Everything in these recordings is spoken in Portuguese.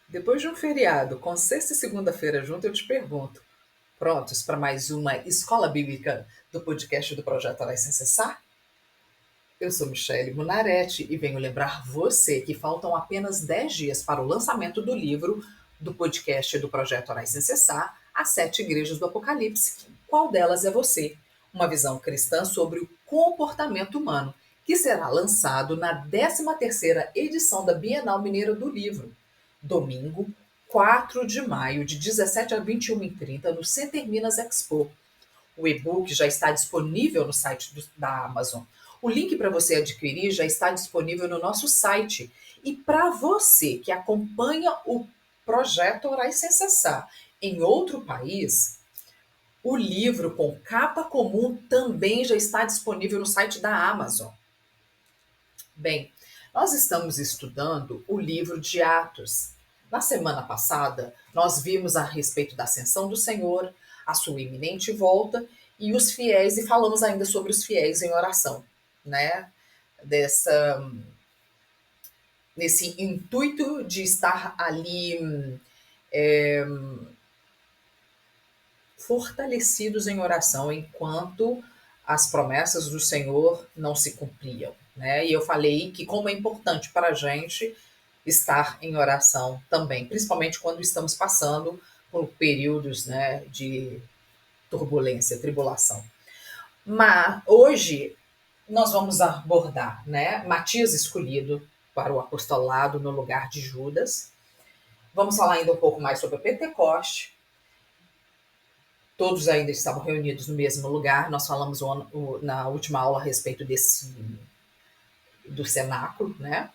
Depois de um feriado, com sexta e segunda-feira junto, eu te pergunto: prontos para mais uma escola bíblica do podcast do Projeto Orar Sem Cessar? Eu sou Michele Munarete e venho lembrar você que faltam apenas 10 dias para o lançamento do livro do podcast do Projeto Orar Sem Cessar, As Sete Igrejas do Apocalipse. Qual delas é você? Uma visão cristã sobre o comportamento humano, que será lançado na 13ª edição da Bienal Mineira do Livro, domingo, 4 de maio, de 17 a 21h30, no Center Minas Expo. O e-book já está disponível no site da Amazon. O link para você adquirir já está disponível no nosso site. E para você que acompanha o projeto Orais Sem Cessar em outro país, o livro com capa comum também já está disponível no site da Amazon. Bem, nós estamos estudando o livro de Atos. Na semana passada, nós vimos a respeito da ascensão do Senhor, a sua iminente volta e os fiéis, e falamos ainda sobre os fiéis em oração, né? Dessa, nesse intuito de estar ali fortalecidos em oração enquanto as promessas do Senhor não se cumpriam, né? E eu falei que como é importante para a gente estar em oração também, principalmente quando estamos passando por períodos, né, de turbulência, tribulação. Mas hoje nós vamos abordar, né, Matias escolhido para o apostolado no lugar de Judas. Vamos falar ainda um pouco mais sobre a Pentecoste. Todos ainda estavam reunidos no mesmo lugar. Nós falamos na última aula a respeito do cenáculo, né?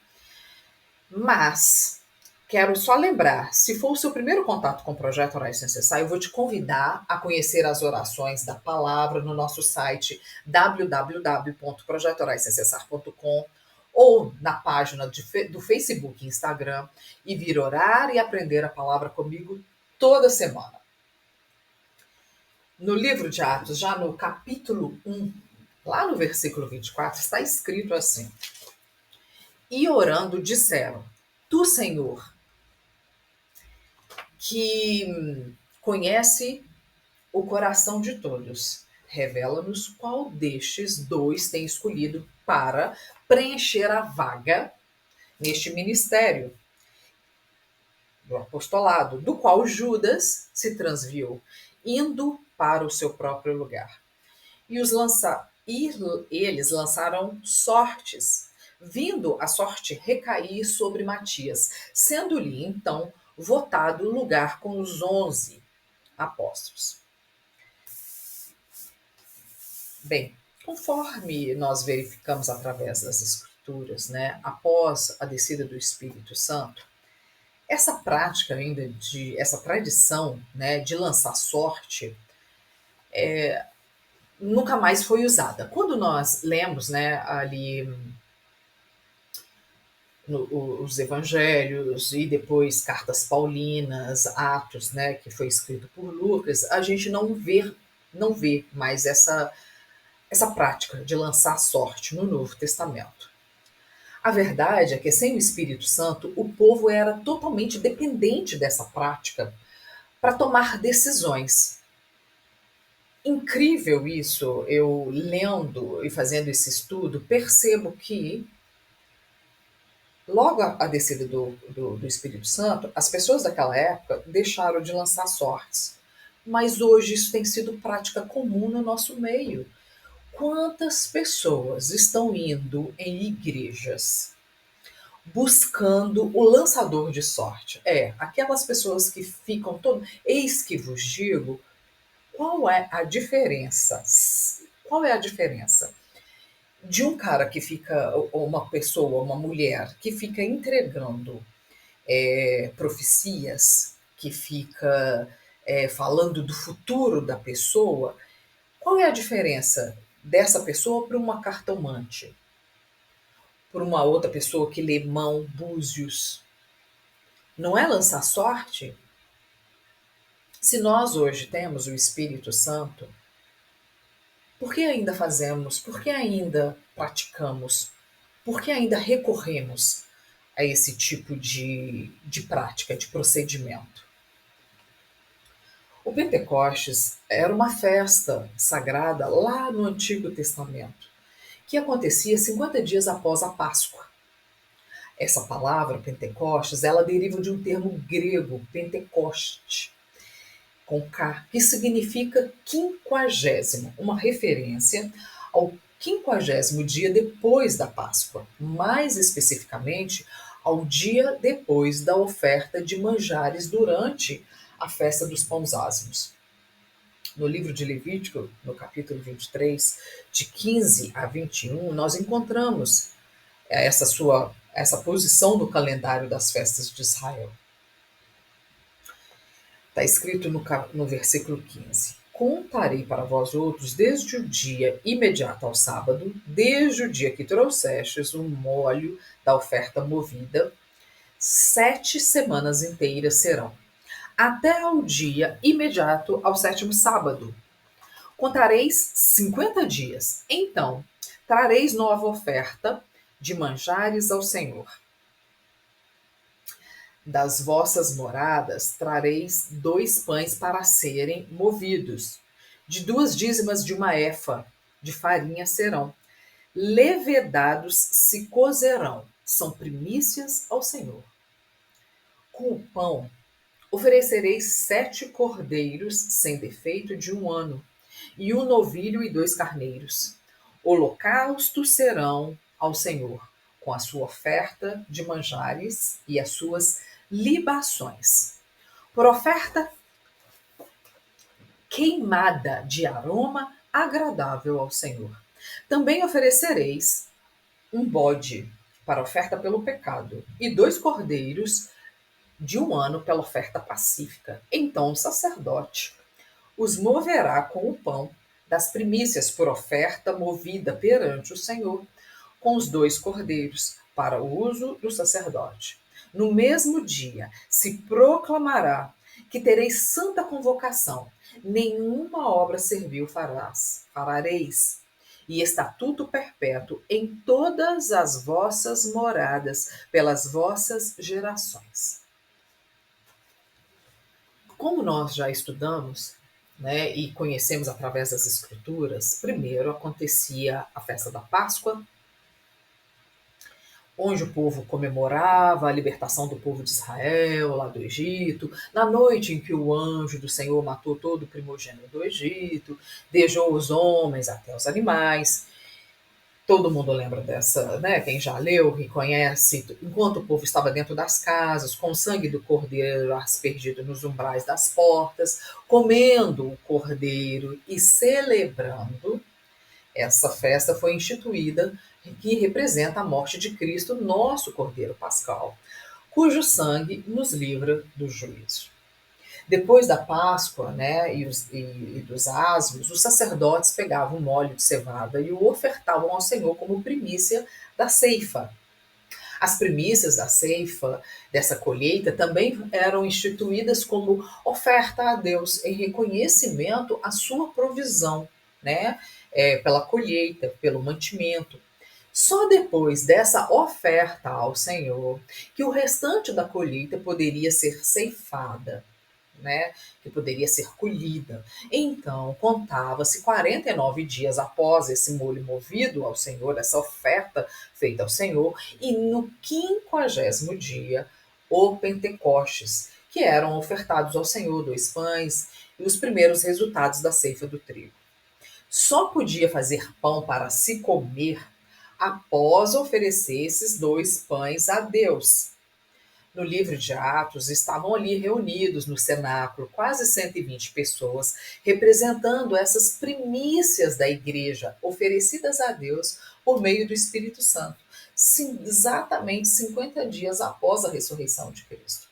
Mas quero só lembrar, se for o seu primeiro contato com o Projeto Orais Sem Cessar, eu vou te convidar a conhecer as orações da palavra no nosso site www.projetoraissemcessar.com ou na página do Facebook e Instagram e vir orar e aprender a palavra comigo toda semana. No livro de Atos, já no capítulo 1, lá no versículo 24, está escrito assim: E orando disseram: Tu, Senhor, que conhece o coração de todos, revela-nos qual destes dois tem escolhido para preencher a vaga neste ministério do apostolado, do qual Judas se transviou, indo para o seu próprio lugar. E eles lançaram sortes, vindo a sorte recair sobre Matias, sendo-lhe então votado lugar com os 11 apóstolos. Bem, conforme nós verificamos através das Escrituras, né, após a descida do Espírito Santo, essa prática ainda essa tradição, né, de lançar sorte nunca mais foi usada. Quando nós lemos, né, ali os evangelhos e depois cartas paulinas, Atos, né, que foi escrito por Lucas, a gente não vê mais essa prática de lançar sorte no Novo Testamento. A verdade é que sem o Espírito Santo, o povo era totalmente dependente dessa prática para tomar decisões. Incrível isso, eu lendo e fazendo esse estudo, percebo que logo a descida do Espírito Santo, as pessoas daquela época deixaram de lançar sortes. Mas hoje isso tem sido prática comum no nosso meio. Quantas pessoas estão indo em igrejas buscando o lançador de sorte? Aquelas pessoas que ficam todo. Eis que vos digo, qual é a diferença? Qual é a diferença de um cara que fica, ou uma pessoa, uma mulher, que fica entregando profecias, que fica falando do futuro da pessoa? Qual é a diferença dessa pessoa para uma cartomante? Por uma outra pessoa que lê mão, búzios? Não é lançar sorte? Se nós hoje temos o Espírito Santo, por que ainda fazemos? Por que ainda praticamos? Por que ainda recorremos a esse tipo de prática, de procedimento. O Pentecostes era uma festa sagrada lá no Antigo Testamento, que acontecia 50 dias após a Páscoa. Essa palavra, Pentecostes, ela deriva de um termo grego, Pentecoste, com K, que significa quinquagésimo, uma referência ao 50º dia depois da Páscoa, mais especificamente ao dia depois da oferta de manjares durante a festa dos pães ázimos. No livro de Levítico, no capítulo 23, de 15 a 21, nós encontramos essa posição no calendário das festas de Israel. Está escrito no versículo 15: Contarei para vós outros desde o dia imediato ao sábado, desde o dia que trouxestes o molho da oferta movida, 7 semanas inteiras serão, até ao dia imediato ao 7º sábado. Contareis 50 dias. Então, trareis nova oferta de manjares ao Senhor. Das vossas moradas trareis 2 pães para serem movidos. De 2 dízimas de uma efa de farinha serão. Levedados se cozerão. São primícias ao Senhor. Com o pão, oferecereis 7 cordeiros sem defeito de 1 ano, e 1 novilho e 2 carneiros. Holocaustos serão ao Senhor, com a sua oferta de manjares e as suas libações. Por oferta queimada de aroma agradável ao Senhor. Também oferecereis um bode para oferta pelo pecado e 2 cordeiros de 1 ano pela oferta pacífica. Então o sacerdote os moverá com o pão das primícias por oferta movida perante o Senhor, com os 2 cordeiros, para o uso do sacerdote. No mesmo dia se proclamará que tereis santa convocação, nenhuma obra servil farareis, e estatuto perpétuo em todas as vossas moradas, pelas vossas gerações. Como nós já estudamos, né, e conhecemos através das escrituras, primeiro acontecia a festa da Páscoa, onde o povo comemorava a libertação do povo de Israel lá do Egito, na noite em que o anjo do Senhor matou todo o primogênito do Egito, deixou os homens até os animais. Todo mundo lembra dessa, né? Quem já leu e conhece, enquanto o povo estava dentro das casas, com o sangue do cordeiro aspergido nos umbrais das portas, comendo o cordeiro e celebrando. Essa festa foi instituída, que representa a morte de Cristo, nosso Cordeiro Pascal, cujo sangue nos livra do juízo. Depois da Páscoa, né, e dos asmos, os sacerdotes pegavam um óleo de cevada e o ofertavam ao Senhor como primícia da ceifa. As primícias da ceifa, dessa colheita, também eram instituídas como oferta a Deus, em reconhecimento à sua provisão, né, pela colheita, pelo mantimento. Só depois dessa oferta ao Senhor que o restante da colheita poderia ser ceifada, né, que poderia ser colhida. Então, contava-se 49 dias após esse molho movido ao Senhor, essa oferta feita ao Senhor, e no 50º dia, o Pentecostes, que eram ofertados ao Senhor 2 pães e os primeiros resultados da ceifa do trigo. Só podia fazer pão para se comer após oferecer esses 2 pães a Deus. No livro de Atos, estavam ali reunidos no cenáculo quase 120 pessoas, representando essas primícias da igreja oferecidas a Deus por meio do Espírito Santo, exatamente 50 dias após a ressurreição de Cristo.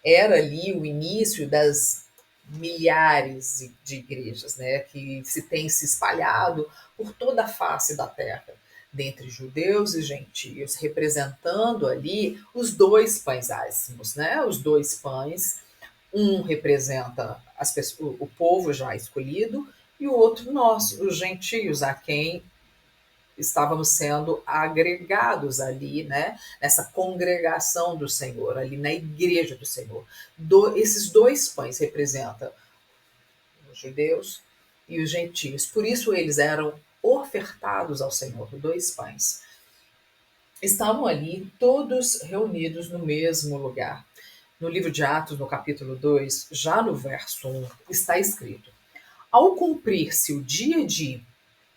Era ali o início das milhares de igrejas, né, que tem se espalhado por toda a face da terra, dentre judeus e gentios, representando ali os 2 pães ázimos, né? Os 2 pães, um representa o povo já escolhido e o outro nós, os gentios, a quem estávamos sendo agregados ali, né, nessa congregação do Senhor, ali na igreja do Senhor. Esses dois pães representam os judeus e os gentios. Por isso eles eram ofertados ao Senhor, dois pães. Estavam ali todos reunidos no mesmo lugar. No livro de Atos, no capítulo 2, já no verso 1, está escrito: ao cumprir-se o dia de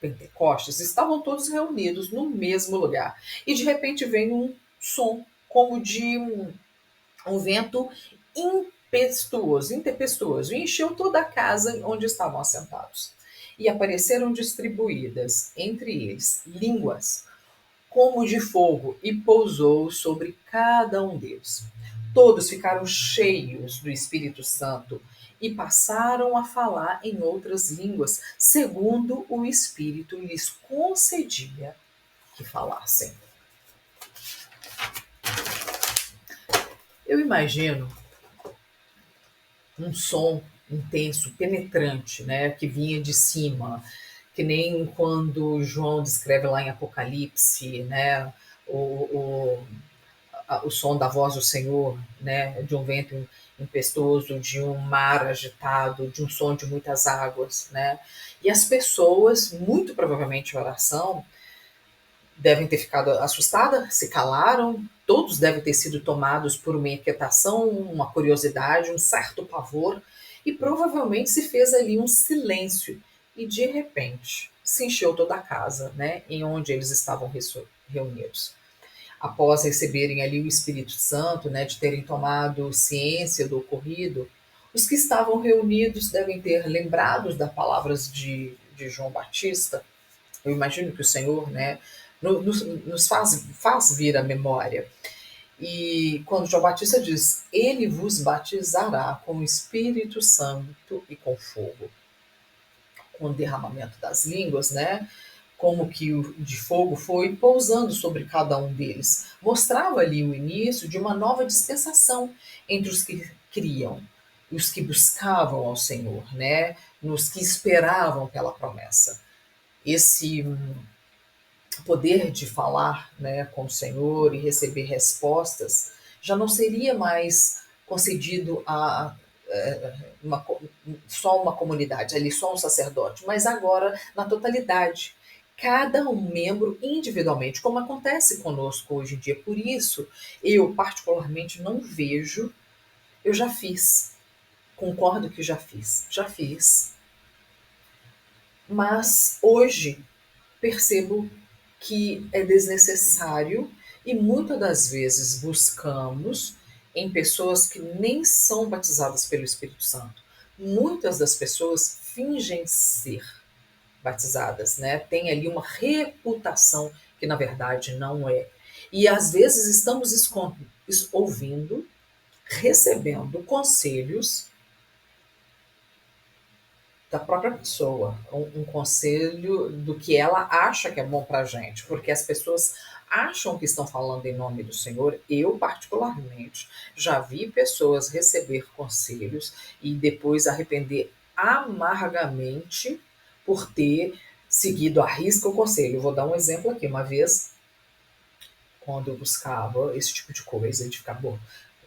Pentecostes, estavam todos reunidos no mesmo lugar. E de repente vem um som, como de um vento impetuoso, e encheu toda a casa onde estavam assentados. E apareceram distribuídas entre eles línguas como de fogo, e pousou sobre cada um deles. Todos ficaram cheios do Espírito Santo e passaram a falar em outras línguas, segundo o Espírito lhes concedia que falassem. Eu imagino um som intenso, penetrante, né, que vinha de cima, que nem quando João descreve lá em Apocalipse, né, o, o som da voz do Senhor, né, de um vento impetuoso, de um mar agitado, de um som de muitas águas, né? E as pessoas, muito provavelmente em oração, devem ter ficado assustadas, se calaram, todos devem ter sido tomados por uma inquietação, uma curiosidade, um certo pavor, e provavelmente se fez ali um silêncio, e de repente se encheu toda a casa, né, em onde eles estavam reunidos. Após receberem ali o Espírito Santo, né, de terem tomado ciência do ocorrido, os que estavam reunidos devem ter lembrados das palavras de João Batista. Eu imagino que o Senhor, né, nos faz vir à memória. E quando João Batista diz, ele vos batizará com o Espírito Santo e com fogo, com o derramamento das línguas, né? Como que o de fogo foi pousando sobre cada um deles. Mostrava ali o início de uma nova dispensação entre os que criam e os que buscavam ao Senhor, né? Nos que esperavam pela promessa. Esse poder de falar, né, com o Senhor e receber respostas já não seria mais concedido a uma, só uma comunidade, ali só um sacerdote, mas agora na totalidade. Cada um membro individualmente, como acontece conosco hoje em dia. Por isso, eu particularmente não vejo, eu já fiz, concordo que já fiz, mas hoje percebo que é desnecessário e muitas das vezes buscamos em pessoas que nem são batizadas pelo Espírito Santo. Muitas das pessoas fingem ser batizadas, né? Tem ali uma reputação que na verdade não é. E às vezes estamos ouvindo, recebendo conselhos da própria pessoa, um conselho do que ela acha que é bom para a gente, porque as pessoas acham que estão falando em nome do Senhor. Eu, particularmente, já vi pessoas receber conselhos e depois arrepender amargamente por ter seguido à risca o conselho. Eu vou dar um exemplo aqui. Uma vez, quando eu buscava esse tipo de coisa, de ficar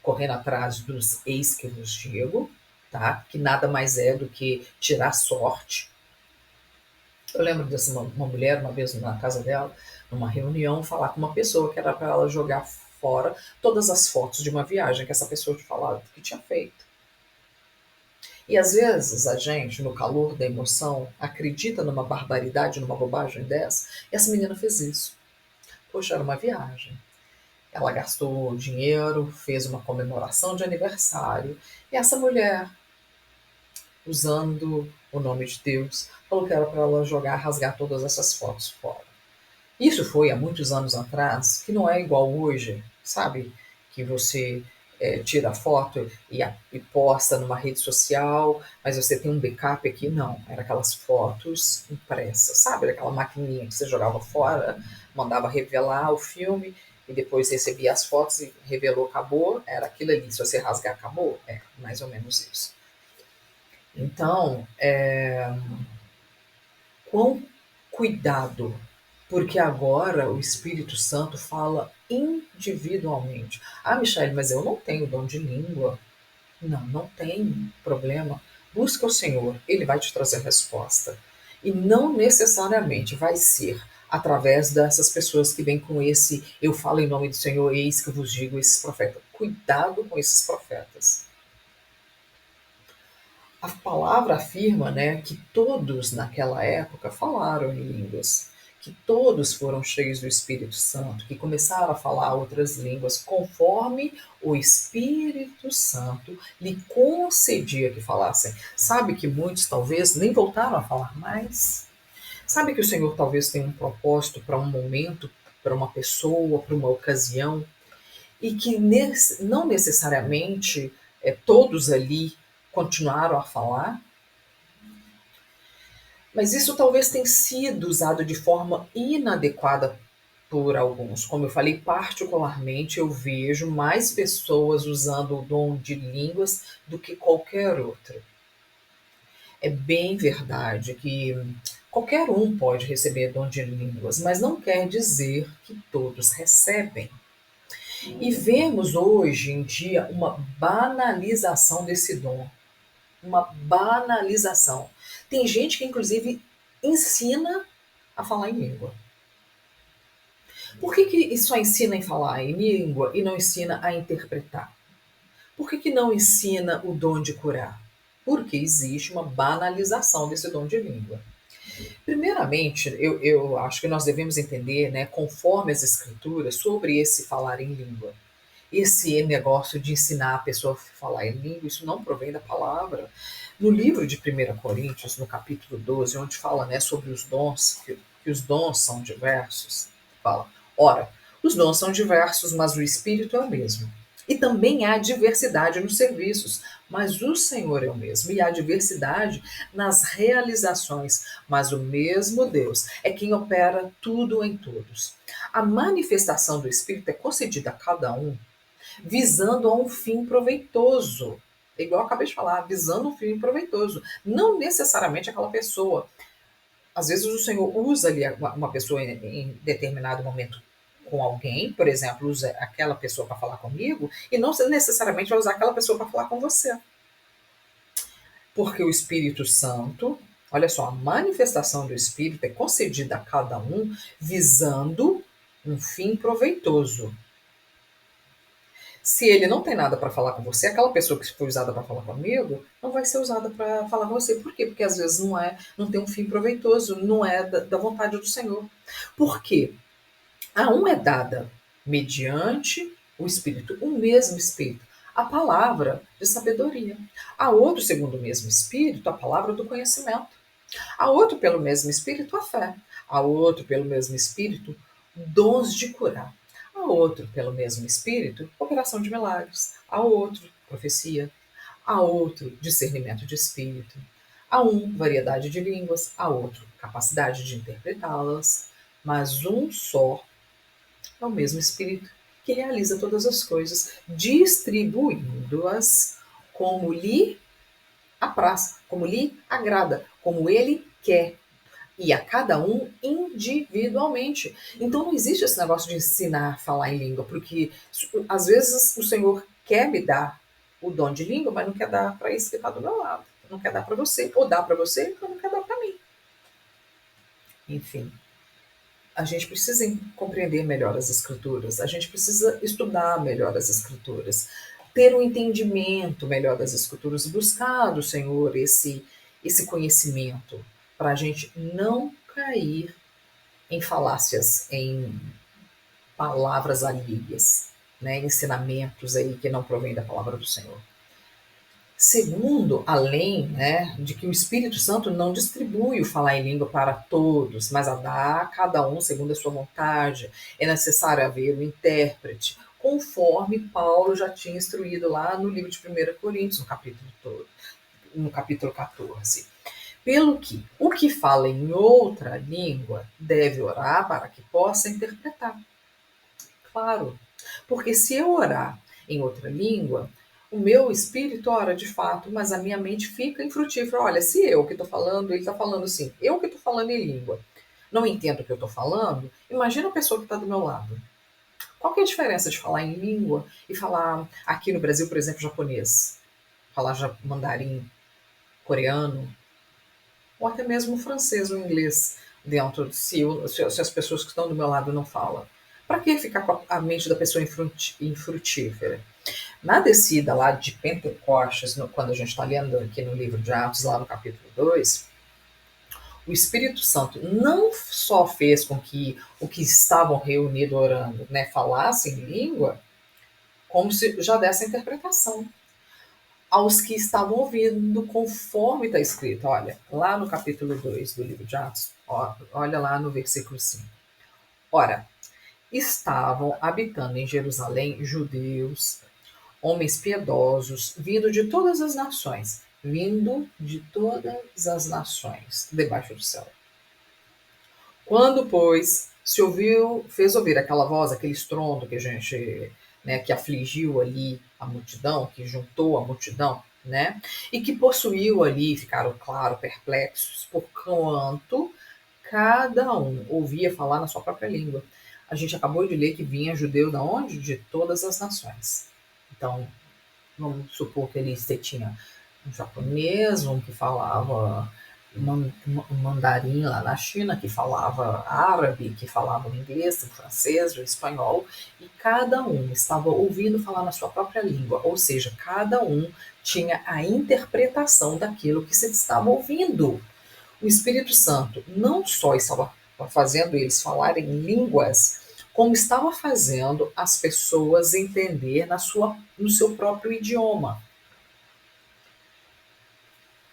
correndo atrás dos ex que eu vos digo, tá? Que nada mais é do que tirar sorte. Eu lembro dessa uma mulher, uma vez na casa dela, numa reunião, falar com uma pessoa que era para ela jogar fora todas as fotos de uma viagem que essa pessoa tinha falado que tinha feito. E às vezes a gente, no calor da emoção, acredita numa barbaridade, numa bobagem dessa, e essa menina fez isso. Poxa, era uma viagem. Ela gastou dinheiro, fez uma comemoração de aniversário, e essa mulher, usando o nome de Deus, falou que era para ela jogar, rasgar todas essas fotos fora. Isso foi há muitos anos atrás, que não é igual hoje, sabe? Que você tira a foto e posta numa rede social, mas você tem um backup aqui. Não, era aquelas fotos impressas, sabe? Aquela maquininha que você jogava fora, mandava revelar o filme e depois recebia as fotos e revelou, acabou. Era aquilo ali. Se você rasgar, acabou. É mais ou menos isso. Então, quão cuidado Porque agora o Espírito Santo fala individualmente. Ah, Michele, mas eu não tenho dom de língua. Não, não tem problema. Busca o Senhor, Ele vai te trazer a resposta. E não necessariamente vai ser através dessas pessoas que vêm com esse eu falo em nome do Senhor, eis que eu vos digo, esses profetas. Cuidado com esses profetas. A palavra afirma, né, que todos naquela época falaram em línguas, que todos foram cheios do Espírito Santo, que começaram a falar outras línguas conforme o Espírito Santo lhe concedia que falassem. Sabe que muitos talvez nem voltaram a falar mais? Sabe que o Senhor talvez tenha um propósito para um momento, para uma pessoa, para uma ocasião, e que não necessariamente todos ali continuaram a falar, mas isso talvez tenha sido usado de forma inadequada por alguns. Como eu falei, particularmente eu vejo mais pessoas usando o dom de línguas do que qualquer outro. É bem verdade que qualquer um pode receber dom de línguas, mas não quer dizer que todos recebem. E vemos hoje em dia uma banalização desse dom. Uma banalização. Tem gente que, inclusive, ensina a falar em língua. Por que só ensina em falar em língua e não ensina a interpretar? Por que não ensina o dom de curar? Porque existe uma banalização desse dom de língua. Primeiramente, eu acho que nós devemos entender, né, conforme as escrituras, sobre esse falar em língua. Esse negócio de ensinar a pessoa a falar em língua, isso não provém da palavra. No livro de 1 Coríntios, no capítulo 12, onde fala, né, sobre os dons, que os dons são diversos, fala, ora, os dons são diversos, mas o Espírito é o mesmo. E também há diversidade nos serviços, mas o Senhor é o mesmo. E há diversidade nas realizações, mas o mesmo Deus é quem opera tudo em todos. A manifestação do Espírito é concedida a cada um visando a um fim proveitoso. Igual eu acabei de falar, visando um fim proveitoso. Não necessariamente aquela pessoa. Às vezes o Senhor usa ali uma pessoa em determinado momento com alguém, por exemplo, usa aquela pessoa para falar comigo, e não necessariamente vai usar aquela pessoa para falar com você. Porque o Espírito Santo, olha só, a manifestação do Espírito é concedida a cada um visando um fim proveitoso. Se ele não tem nada para falar com você, aquela pessoa que foi usada para falar comigo não vai ser usada para falar com você. Por quê? Porque às vezes não tem um fim proveitoso, não é da vontade do Senhor. Por quê? A um é dada mediante o Espírito, o mesmo Espírito, a palavra de sabedoria. A outro, segundo o mesmo Espírito, a palavra do conhecimento. A outro, pelo mesmo Espírito, a fé. A outro, pelo mesmo Espírito, dons de curar. A outro, pelo mesmo Espírito, operação de milagres. A outro, profecia. A outro, discernimento de espírito. A um, variedade de línguas. A outro, capacidade de interpretá-las. Mas um só é o mesmo Espírito que realiza todas as coisas, distribuindo-as como lhe apraz, como lhe agrada, como ele quer. E a cada um individualmente. Então não existe esse negócio de ensinar a falar em língua, porque às vezes o Senhor quer me dar o dom de língua, mas não quer dar para esse que está do meu lado. Não quer dar para você, ou dá para você, ou não quer dar para mim. Enfim, a gente precisa compreender melhor as escrituras, a gente precisa estudar melhor as escrituras, ter um entendimento melhor das escrituras, buscar do Senhor esse conhecimento, para a gente não cair em falácias, em palavras alheias, né, ensinamentos aí que não provêm da palavra do Senhor. Segundo, além, né, de que o Espírito Santo não distribui o falar em língua para todos, mas a dá a cada um segundo a sua vontade. É necessário haver um intérprete, conforme Paulo já tinha instruído lá no livro de 1 Coríntios, no capítulo 14. Pelo que o que fala em outra língua deve orar para que possa interpretar. Claro, porque se eu orar em outra língua, o meu espírito ora de fato, mas a minha mente fica infrutífera. Olha, se eu que estou falando, ele está falando assim, eu que estou falando em língua, não entendo o que eu estou falando, imagina a pessoa que está do meu lado. Qual que é a diferença de falar em língua e falar aqui no Brasil, por exemplo, japonês? Falar mandarim, coreano, ou até mesmo francês ou inglês dentro de si, se as pessoas que estão do meu lado não falam. Para que ficar com a mente da pessoa infrutífera? Na descida lá de Pentecostes, quando a gente está lendo aqui no livro de Atos, lá no capítulo 2, o Espírito Santo não só fez com que o que estavam reunidos orando, né, falassem língua, como se já desse a interpretação aos que estavam ouvindo, conforme está escrito. Olha, lá no capítulo 2 do livro de Atos, olha lá no versículo 5. Ora, estavam habitando em Jerusalém judeus, homens piedosos, vindo de todas as nações debaixo do céu. Quando, pois, fez ouvir aquela voz, aquele estrondo que a gente, né, que afligiu ali a multidão, que juntou a multidão, né, e que possuiu ali, ficaram, claro, perplexos, por quanto cada um ouvia falar na sua própria língua. A gente acabou de ler que vinha judeu da onde? De todas as nações. Então, vamos supor que ele tinha um japonês, um que falava mandarim lá na China, que falava árabe, que falava inglês, o francês, o espanhol, e cada um estava ouvindo falar na sua própria língua, ou seja, cada um tinha a interpretação daquilo que se estava ouvindo. O Espírito Santo não só estava fazendo eles falarem línguas, como estava fazendo as pessoas entender no seu próprio idioma.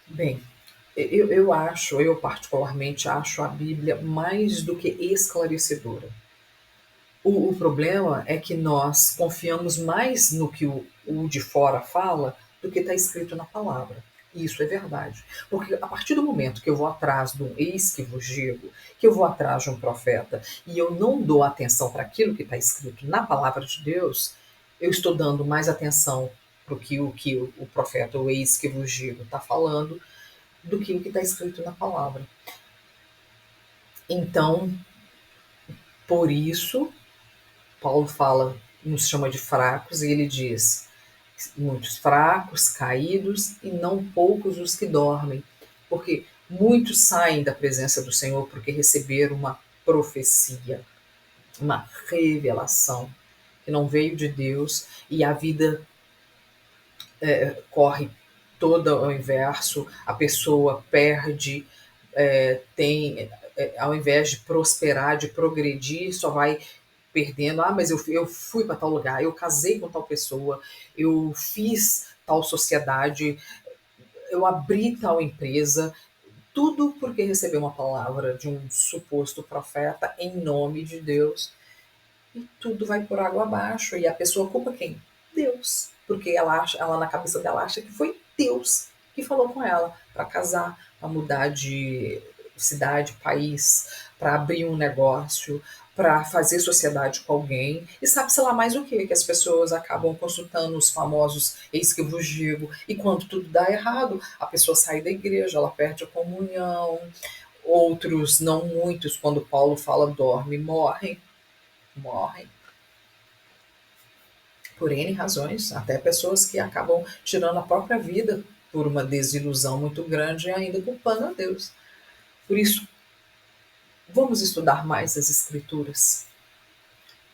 Bem, eu particularmente acho a Bíblia mais do que esclarecedora. O problema é que nós confiamos mais no que o de fora fala do que está escrito na palavra. E isso é verdade. Porque a partir do momento que eu vou atrás de um eis que vos digo, que eu vou atrás de um profeta, e eu não dou atenção para aquilo que está escrito na palavra de Deus, eu estou dando mais atenção para o profeta, o eis que vos digo, está falando, do que o que está escrito na palavra. Então, por isso, Paulo nos chama de fracos, e ele diz: muitos fracos, caídos, e não poucos os que dormem. Porque muitos saem da presença do Senhor porque receberam uma profecia, uma revelação que não veio de Deus, e a vida corre toda ao inverso, a pessoa perde, ao invés de prosperar, de progredir, só vai perdendo. Mas eu fui para tal lugar, eu casei com tal pessoa, eu fiz tal sociedade, eu abri tal empresa, tudo porque recebeu uma palavra de um suposto profeta em nome de Deus, e tudo vai por água abaixo, e a pessoa culpa quem? Deus, porque ela na cabeça dela acha que foi Deus que falou com ela para casar, para mudar de cidade, país, para abrir um negócio, para fazer sociedade com alguém, e sabe-se lá mais o que as pessoas acabam consultando os famosos eis que eu vos digo, e quando tudo dá errado, a pessoa sai da igreja, ela perde a comunhão, outros, não muitos, quando Paulo fala dorme, morrem por N razões, até pessoas que acabam tirando a própria vida por uma desilusão muito grande e ainda culpando a Deus. Por isso, vamos estudar mais as Escrituras.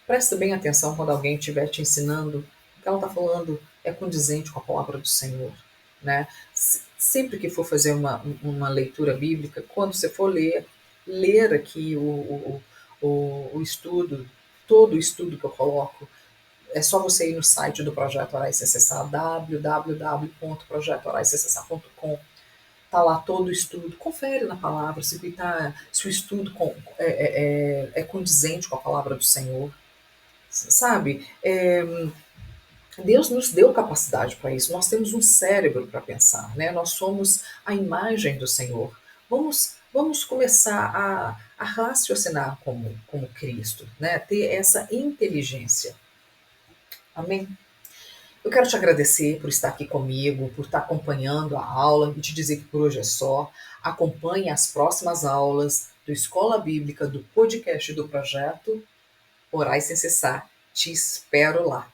Presta bem atenção quando alguém estiver te ensinando o que ela está falando é condizente com a palavra do Senhor. Né? Sempre que for fazer uma leitura bíblica, quando você for ler aqui o estudo, todo o estudo que eu coloco, é só você ir no site do Projeto Orais CCSA, www.projetoraisccsa.com. Está lá todo o estudo, confere na palavra, se o estudo é condizente com a palavra do Senhor. Sabe, Deus nos deu capacidade para isso, nós temos um cérebro para pensar, né? Nós somos a imagem do Senhor. Vamos começar a raciocinar como Cristo, né? Ter essa inteligência. Amém? Eu quero te agradecer por estar aqui comigo, por estar acompanhando a aula e te dizer que por hoje é só. Acompanhe as próximas aulas do Escola Bíblica do podcast do projeto Orai Sem Cessar. Te espero lá.